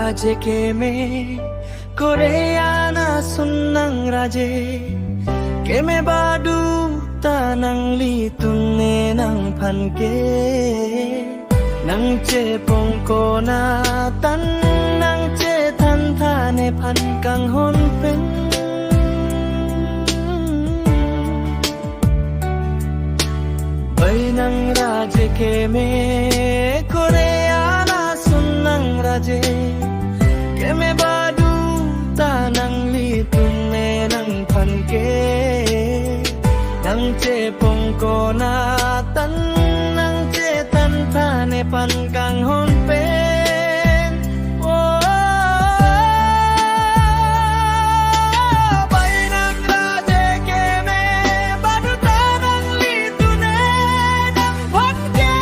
raje ke me Koreana sunnang raje ke me badu tanang litunne nang panke nang che pong ko na tan nang che tan thane pan kang hon pen bai nang raje ke me Koreana sunnang raje ke me badu tanang litunne nang panke nang che pong ko na tan nang che tan thane pan kang hon pen bai nang raje ke me badu tanang litune nang panke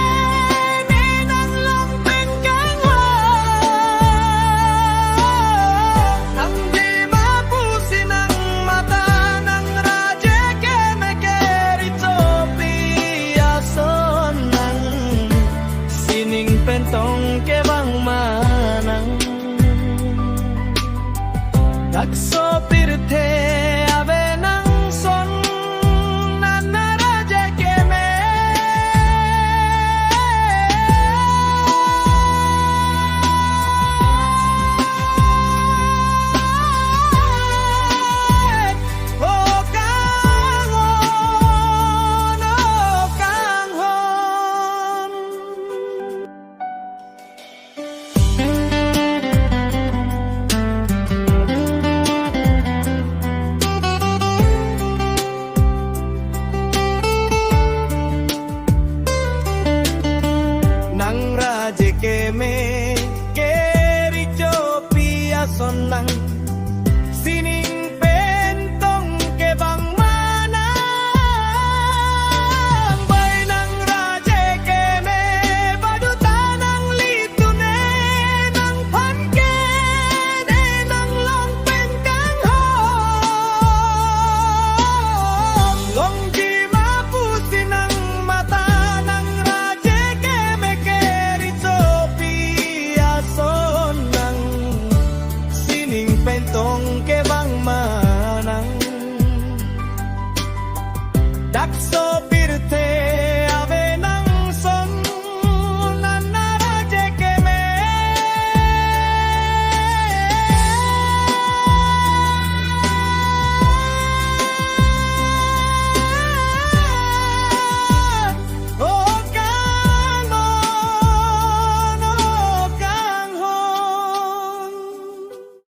ni nang long pen kang nang di mapusin ang mata ng raje ke me kerito piason nang sining pentong ke bang manang dakso pirte